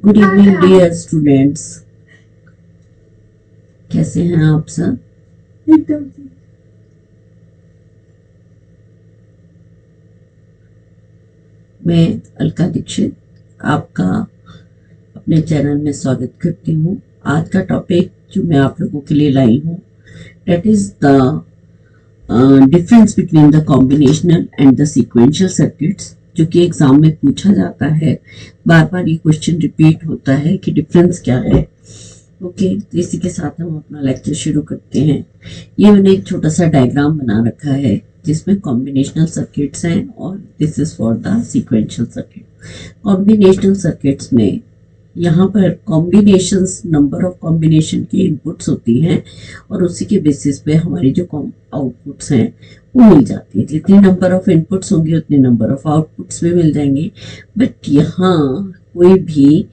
Good evening dear students, कैसे हैं आप सब? एकदम से। मैं अलका दीक्षित आपका अपने चैनल में स्वागत करती हूँ। आज का टॉपिक जो मैं आप लोगों के लिए लाई हूँ, that is the difference between the combinational and the sequential circuits, जो कि एग्जाम में पूछा जाता है। बार बार ये क्वेश्चन रिपीट होता है कि डिफरेंस क्या है। ओके, तो इसी के साथ हम अपना लेक्चर शुरू करते हैं। ये मैंने एक छोटा सा डायग्राम बना रखा है जिसमें कॉम्बिनेशनल सर्किट्स हैं और this is for the sequential circuit. Combinational circuits में यहाँ पर कॉम्बिनेशंस, नंबर ऑफ कॉम्बिनेशन की इनपुट्स होती हैं और उसी के बेसिस पे हमारी जो आउटपुट्स हैं वो मिल जाती है। जितनी नंबर ऑफ इनपुट्स होंगी उतनी नंबर ऑफ आउटपुट्स भी मिल जाएंगे। बट यहाँ कोई भी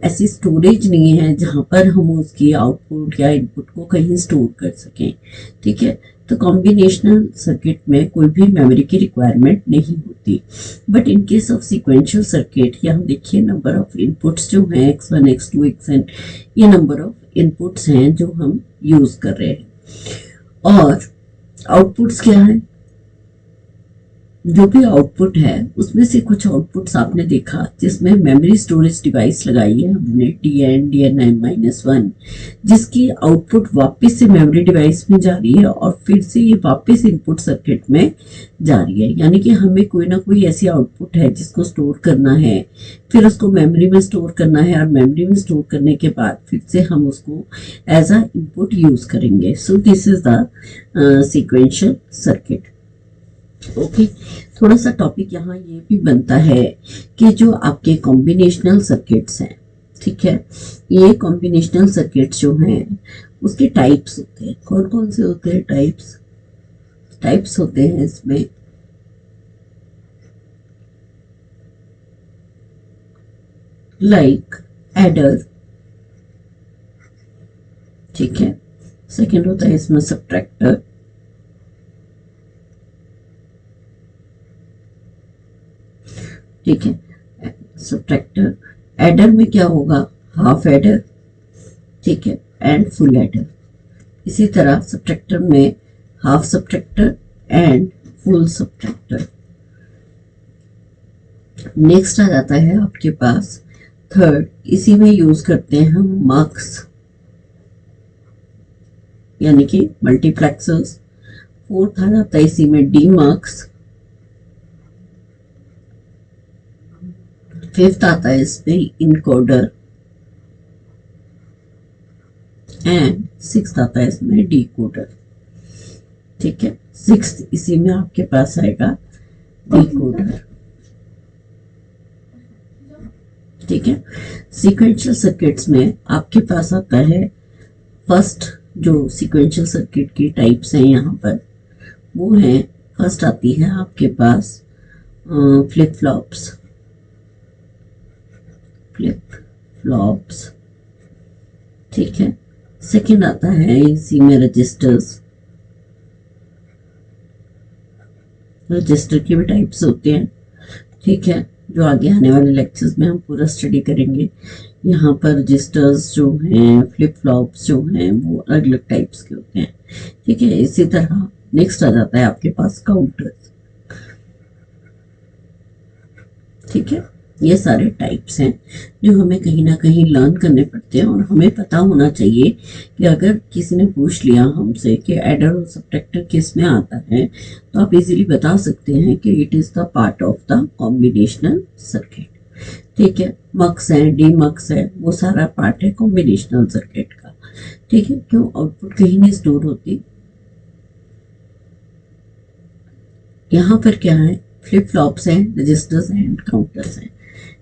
ऐसी स्टोरेज नहीं है जहाँ पर हम उसकी आउटपुट या इनपुट को कहीं स्टोर कर सकें। ठीक है, तो कॉम्बिनेशनल सर्किट में कोई भी मेमोरी की रिक्वायरमेंट नहीं होती। But in case of sequential circuit, यहाँ देखिए नंबर ऑफ इनपुट्स जो हैं x1 x2 xn, ये नंबर ऑफ इनपुट्स हैं जो हम यूज कर रहे हैं। और आउटपुट्स क्या है? जो भी आउटपुट है उसमें से कुछ आउटपुट्स आपने देखा जिसमें मेमोरी स्टोरेज डिवाइस लगाई है हमने DN-M-1, जिसकी आउटपुट वापस से मेमोरी डिवाइस में जा रही है और फिर से ये वापस इनपुट सर्किट में जा रही है। यानी कि हमें कोई ना कोई ऐसी आउटपुट है जिसको स्टोर करना है, फिर उसको मेमोरी में स्टोर करना है और मेमोरी में स्टोर करने के बाद फिर से हम उसको एज अ इनपुट यूज करेंगे। So this is the sequential circuit. Okay, थोड़ा सा टॉपिक यहाँ ये भी बनता है कि जो आपके कॉम्बिनेशनल सर्किट्स हैं, ठीक है, ये कॉम्बिनेशनल सर्किट्स जो हैं उसके टाइप्स होते हैं। कौन कौन से होते हैं टाइप्स होते हैं इसमें? लाइक एडर, ठीक है। सेकेंड होता है इसमें सब्ट्रैक्टर, ठीक है। सब्ट्रैक्टर, एडर में क्या होगा? हाफ एडर, ठीक है, एंड फुल एडर। इसी तरह सब्ट्रैक्टर में half subtractor and full subtractor. Next आ जाता है आपके पास थर्ड, इसी में यूज करते हैं हम मक्स, यानी कि मल्टीप्लेक्सर्स। फोर्थ आ जाता है इसी में डीमक्स। फिफ्थ आता है इसमें इनकोडर एंड सिक्स्थ आता है इसमें डिकोडर, ठीक है। सिक्स्थ इसी में आपके पास आएगा डिकोडर, ठीक है। सीक्वेंशियल सर्किट्स में आपके पास आता है फर्स्ट, जो सीक्वेंशियल सर्किट की टाइप्स हैं यहाँ पर वो है, फर्स्ट आती है आपके पास फ्लिप फ्लॉप्स, ठीक है। सेकंड आता है इसी में रजिस्टर्स। रजिस्टर के भी टाइप्स होते हैं, ठीक है, जो आगे आने वाले लेक्चर्स में हम पूरा स्टडी करेंगे। यहाँ पर रजिस्टर्स जो हैं, फ्लिप फ्लॉप्स जो हैं, वो अलग अलग टाइप्स के होते हैं, ठीक है। इसी तरह नेक्स्ट आ जाता है आपके पास काउंटर्स, ठीक है। ये सारे टाइप्स हैं जो हमें कहीं ना कहीं लर्न करने पड़ते हैं और हमें पता होना चाहिए कि अगर किसी ने पूछ लिया हमसे कि एडर और सब्ट्रैक्टर किस में आता है, तो आप इजीली बता सकते हैं कि it is the part of the combinational circuit, ठीक है। मक्स है, डी मक्स है, वो सारा पार्ट है कॉम्बिनेशनल सर्किट का, ठीक है। क्यों? आउटपुट कहीं नहीं स्टोर होती। यहाँ पर क्या है? फ्लिप फ्लॉप्स हैं, रजिस्टर्स हैं एंड काउंटर्स हैं,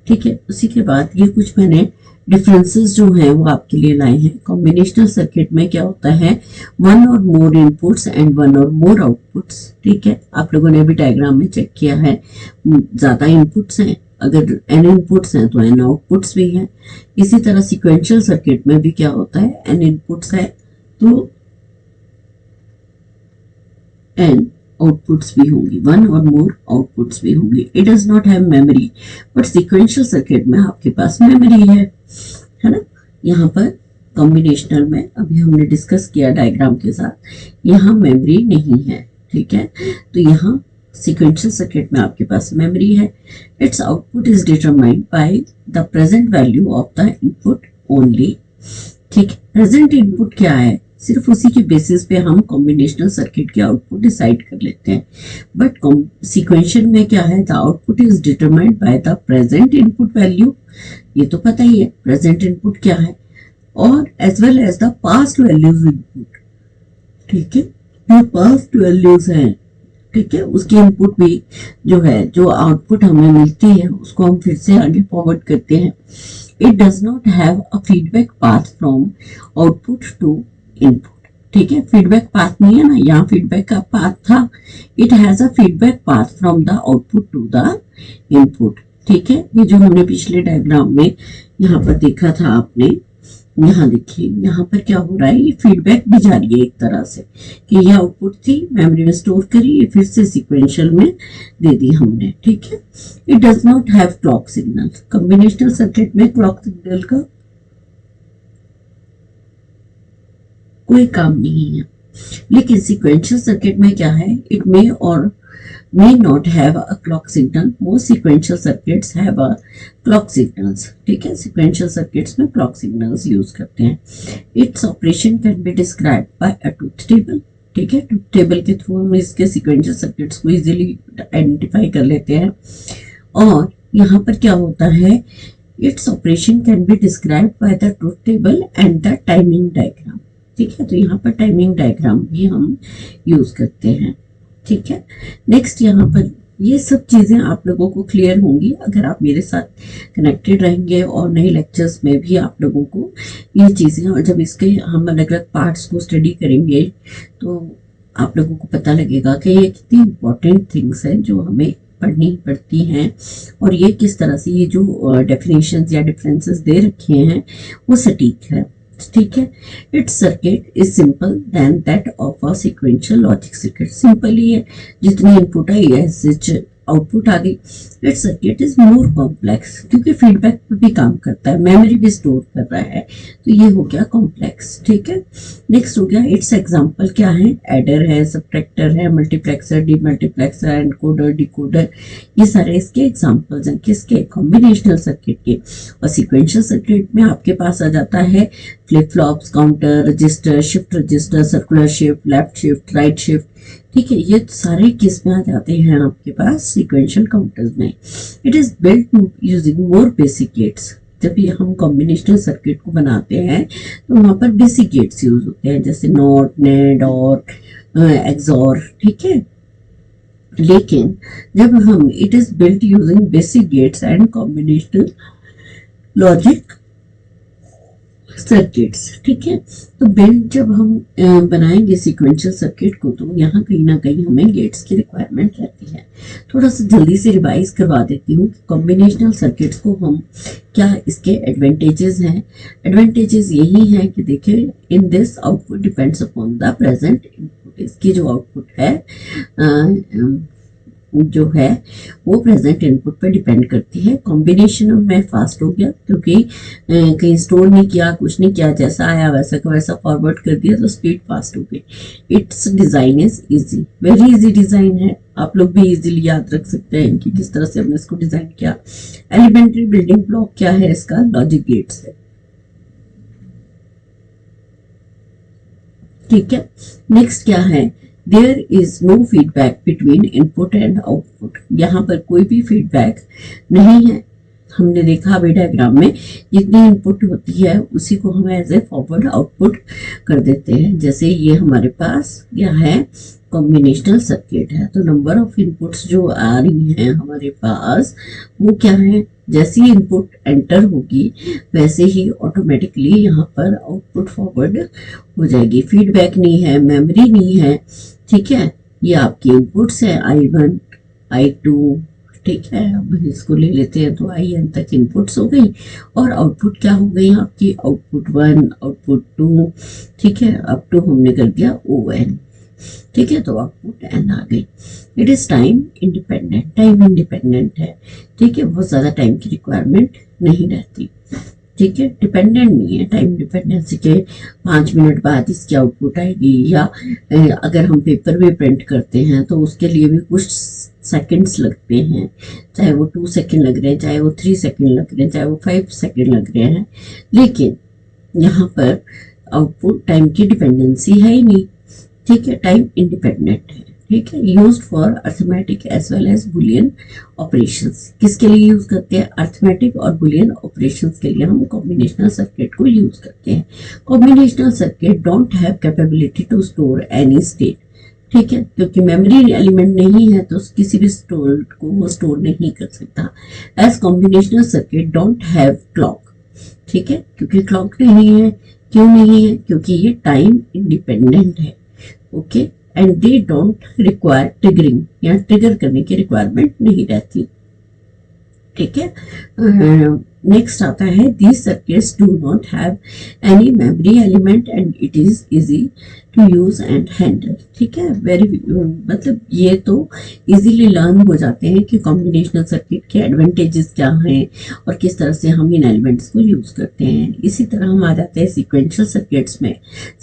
ठीक है। उसी के बाद ये कुछ मैंने डिफरेंसेस जो हैं वो आपके लिए लाए हैं। कॉम्बिनेशनल सर्किट में क्या होता है? वन और मोर इनपुट्स एंड वन और मोर आउटपुट्स, ठीक है। आप लोगों ने अभी डायग्राम में चेक किया है, ज्यादा इनपुट्स हैं, अगर एन इनपुट्स हैं तो एन आउटपुट्स भी हैं। इसी तरह सीक्वेंशियल सर्किट में भी क्या होता है? एन इनपुट्स है तो एन आउटपुट्स भी होंगी, वन और मोर आउटपुट्स भी होंगी। It does not have memory, but sequential circuit में आपके पास मेमोरी है ना। यहाँ पर कॉम्बिनेशनल में अभी हमने डिस्कस किया डायग्राम के साथ, यहाँ मेमोरी नहीं है, ठीक है। तो यहाँ सीक्वेंशियल सर्किट में आपके पास मेमोरी है। It's output is determined by the present value of the input only, ठीक। प्रेजेंट इनपुट क्या है, सिर्फ उसी के बेसिस पे हम कॉम्बिनेशनल सर्किट के आउटपुट डिसाइड कर लेते हैं। बट सीक्वेंशियल में क्या है, the output is determined by the present input value, ये तो पता ही है प्रेजेंट इनपुट क्या है, और as well as the past values input, ठीक है। जो पास्ट वैल्यूज हैं, ठीक है, उसकी इनपुट भी जो है, जो आउटपुट हमें मिलती है उसको हम फिर से आगे फॉरवर्ड करते हैं। It does not have a feedback path from output to input, ठीक है। फीडबैक पाथ नहीं है ना, यहाँ फीडबैक का पाथ था। It has a feedback path from the output to the input, ठीक है। ये जो हमने पिछले डायग्राम में यहाँ पर देखा था आपने, यहाँ देखिए यहाँ पर क्या हो रहा है, ये फीडबैक भी जा रही है एक तरह से कि ये आउटपुट थी, मेमोरी में स्टोर करी, ये फिर से सीक्वेंशियल में दे दी हमने, ठीक है। It does not have clock signal, combinational circuit में क्लॉक सिग्नल का कोई काम नहीं है। लेकिन सीक्वेंशियल सर्किट में क्या है, इट मे और may not have a clock signal. Most sequential circuits have a clock signals, ठीक है। sequential circuits में clock signals use करते हैं। Its operation can be described by a truth table, ठीक है। truth table के through हम इसके sequential circuits को easily identify कर लेते हैं। और यहाँ पर क्या होता है, its operation can be described by the truth table and the timing diagram, ठीक है। तो यहाँ पर टाइमिंग डायग्राम भी हम यूज करते हैं, ठीक है। नेक्स्ट यहाँ पर ये सब चीज़ें आप लोगों को क्लियर होंगी अगर आप मेरे साथ कनेक्टेड रहेंगे, और नए लेक्चर्स में भी आप लोगों को ये चीज़ें, और जब इसके हम अलग अलग पार्ट्स को स्टडी करेंगे तो आप लोगों को पता लगेगा कि ये कितनी इम्पोर्टेंट थिंग्स हैं जो हमें पढ़नी पड़ती हैं, और ये किस तरह से ये जो डेफिनेशंस या डिफरेंसेस दे रखे हैं वो सटीक है, ठीक है। Its circuit is simple then that of a sequential logic circuit, simple ही है, जितनी इनपुट आई है आउटपुट आ गई। Its circuit is more complex, क्योंकि फीडबैक पे भी काम करता है, मेमोरी भी स्टोर कर रहा है, तो ये हो गया कॉम्प्लेक्स, ठीक है। नेक्स्ट हो गया इट्स एग्जांपल क्या है, एडर है, सबट्रैक्टर है, मल्टीप्लेक्सर, डीमल्टीप्लेक्सर, एनकोडर, डिकोडर, ये सारे इसके एग्जांपल्स हैं किसके, कॉम्बिनेशनल सर्किट के। और सीक्वेंशियल सर्किट में आपके पास आ जाता है flip flops, counter, register, shift register, circular shift, left shift, right shift, ठीक है। ये सारे किस में आ जाते हैं आपके पास, सीक्वेंशियल काउंटर्स में। It is built using more basic gates, जब ये हम कॉम्बिनेशनल सर्किट को बनाते हैं तो वहां पर बेसिक गेट्स यूज होते हैं, जैसे नॉट, नेड और एक्सॉर, ठीक है। लेकिन जब हम it is built using basic gates and combinational logic circuits, ठीक है। तो बिल्ड जब हम बनाएंगे सीक्वेंशियल सर्किट को, तो यहाँ कहीं ना कहीं हमें गेट्स की रिक्वायरमेंट रहती है। थोड़ा सा जल्दी से रिवाइज करवा देती हूँ कि कॉम्बिनेशनल सर्किट्स को हम क्या इसके एडवांटेजेस हैं। एडवांटेजेस यही हैं कि देखिए, इन this output depends upon the present input, इसकी जो आउटपुट है जो है वो प्रेजेंट इनपुट पर डिपेंड करती है। कॉम्बिनेशन में फास्ट हो गया क्योंकि कहीं स्टोर नहीं किया, कुछ नहीं किया, जैसा आया वैसा का वैसा फॉरवर्ड कर दिया, तो स्पीड फास्ट हो गई। It's design is easy, very easy design है, आप लोग भी इजीली याद रख सकते हैं कि किस तरह से हमने इसको डिजाइन किया। एलिमेंट्री बिल्डिंग ब्लॉक क्या है इसका, लॉजिक गेट्स है, ठीक है। नेक्स्ट क्या है, there is no feedback between input and output, यहाँ पर कोई भी फीडबैक नहीं है। हमने देखा अभी डायग्राम में, जितनी इनपुट होती है उसी को हम एज ए फॉरवर्ड आउटपुट कर देते हैं। जैसे ये हमारे पास क्या है, कॉम्बिनेशनल सर्किट है, तो नंबर ऑफ इनपुट्स जो आ रही हैं हमारे पास वो क्या है, जैसी इनपुट एंटर होगी वैसे ही ऑटोमेटिकली यहाँ पर आउटपुट फॉरवर्ड हो जाएगी। फीडबैक नहीं है, मेमोरी नहीं है, ठीक है। ये आपकी इनपुट्स है I1, I2, ठीक है। अब इसको ले लेते हैं, तो IN तक इनपुट्स हो गई, और आउटपुट क्या हो गई आपकी, आउटपुट 1, आउटपुट 2, ठीक है, अप टू हमने कर दिया ON। ठीक है, तो आउटपुट एन आ गई। It is time independent, time independent है, ठीक है, बहुत ज्यादा टाइम की रिक्वायरमेंट नहीं रहती, ठीक है, डिपेंडेंट नहीं है। टाइम डिपेंडेंसी के 5 मिनट बाद इसकी आउटपुट आएगी, या अगर हम पेपर में प्रिंट करते हैं तो उसके लिए भी कुछ सेकंड्स लगते हैं, चाहे वो 2 सेकंड लग रहे हैं, चाहे वो 3 सेकंड लग रहे हैं, चाहे वो 5 सेकंड लग रहे हैं, लेकिन यहाँ पर आउटपुट टाइम की डिपेंडेंसी है ही नहीं, ठीक है, टाइम इंडिपेंडेंट है, ठीक है। Used for arithmetic as well as boolean operations, किसके लिए यूज करते हैं? अर्थमेटिक और बुलियन ऑपरेशंस के लिए हम कॉम्बिनेशनल सर्किट को यूज करते हैं। Combinational circuit don't have capability to store any state, ठीक है, क्योंकि मेमोरी एलिमेंट नहीं है तो किसी भी स्टोर को वो स्टोर नहीं कर सकता। As combinational circuit don't have clock, ठीक है, क्योंकि क्लॉक नहीं है। क्यों नहीं है? क्योंकि ये टाइम इंडिपेंडेंट है, okay, and they don't require triggering, या ट्रिगर करने की रिक्वायरमेंट नहीं रहती, ठीक है। नेक्स्ट आता है these circuits do not have any memory element and it is easy to use and handle, ठीक है। वेरी मतलब ये तो इजीली लर्न हो जाते हैं कि कॉम्बिनेशनल सर्किट के एडवांटेजेस क्या हैं और किस तरह से हम इन एलिमेंट्स को यूज करते हैं। इसी तरह हम आ जाते हैं सीक्वेंशियल सर्किट्स में।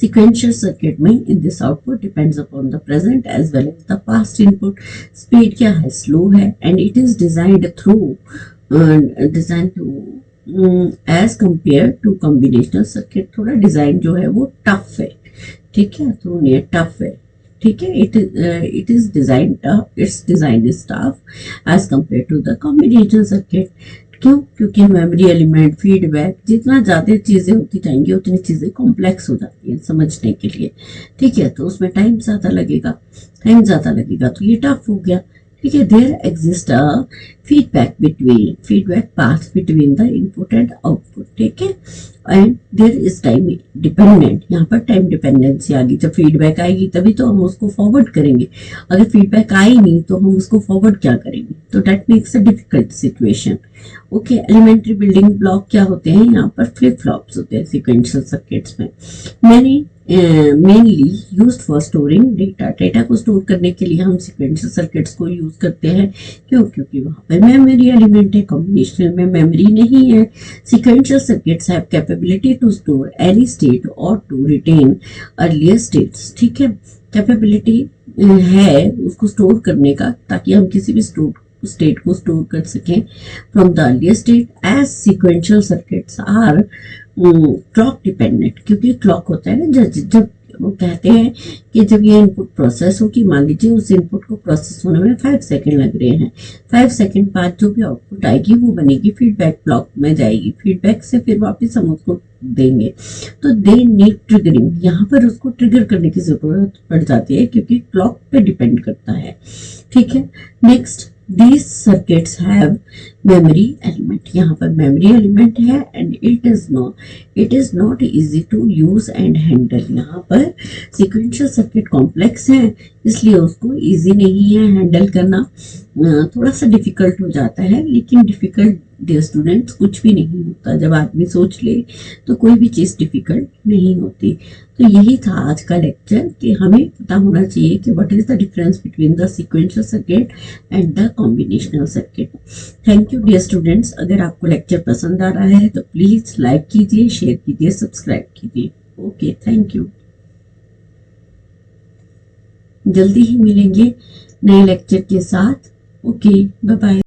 सीक्वेंशियल सर्किट में in this output depends upon the present as well as the past input. Speed क्या है? स्लो है, and it is designed through design to as compare to combinational circuit. थोड़ा design जो है वो tough है, ठीक है, तो ये टफ है, ठीक है। It is design tough, it's design is tough as compare to the combinational circuit. क्यों? क्योंकि मेमोरी एलिमेंट, फीडबैक, जितना ज्यादा चीजें होती जाएंगी उतनी चीजें कॉम्प्लेक्स हो जाती हैं समझने के लिए, ठीक है, तो उसमें टाइम ज्यादा लगेगा, तो ये टफ हो गया, ठीक है। There exist a feedback path between the input and output, ठीक है, and there is time dependent. यहाँ पर टाइम डिपेंडेंसी आ गई। जब फीडबैक आएगी तभी तो हम उसको फॉरवर्ड करेंगे, अगर फीडबैक आई नहीं तो हम उसको फॉरवर्ड क्या करेंगे? तो that makes a difficult situation, okay. Elementary building block क्या होते हैं? यहाँ पर फ्लिप फ्लॉप्स होते हैं सीक्वेंशियल सर्किट्स में। मैंने mainly used for storing data. Data को स्टोर करने के लिए हम सीक्वेंशियल सर्किट्स को यूज करते हैं। क्यों? क्योंकि वहां पर मेमोरी एलिमेंट है, कॉम्बिनेशनल में मेमोरी नहीं है। Sequential circuits have capability to store any state और टू रिटेन अर्लियर स्टेट्स, ठीक है। कैपेबिलिटी है उसको स्टोर करने का, ताकि हम किसी भी स्टेट को स्टोर कर सकें from the earlier state. As sequential circuits are clock dependent, क्योंकि क्लॉक होता है ना, जब वो कहते हैं कि जब ये इनपुट प्रोसेस होगी, मान लीजिए उस इनपुट को प्रोसेस होने में 5 सेकंड लग रहे हैं, 5 सेकंड बाद जो भी आउटपुट आएगी वो बनेगी, फीडबैक ब्लॉक में जाएगी, फीडबैक से फिर वापस हम उसको देंगे। तो दे नीड ट्रिगरिंग, यहाँ पर उसको ट्रिगर करने की जरूरत पड़ जाती है क्योंकि क्लॉक पे डिपेंड करता है, ठीक है। Next, these circuits have memory element, यहाँ पर memory element है and it is not easy to use and handle। यहाँ पर sequential circuit complex है, इसलिए उसको easy नहीं है हैंडल करना, थोड़ा सा डिफिकल्ट हो जाता है। लेकिन डिफिकल्ट डियर स्टूडेंट्स कुछ भी नहीं होता, जब आदमी सोच ले तो कोई भी चीज़ डिफिकल्ट नहीं होती। तो यही था आज का लेक्चर कि हमें पता होना चाहिए कि what is the difference between the sequential circuit and the combinational circuit. Thank you dear students. अगर आपको लेक्चर पसंद आ रहा है तो प्लीज़ लाइक कीजिए, शेयर कीजिए, सब्सक्राइब कीजिए। Okay, thank you. जल्दी ही मिलेंगे नए लेक्चर के साथ। Okay, bye bye.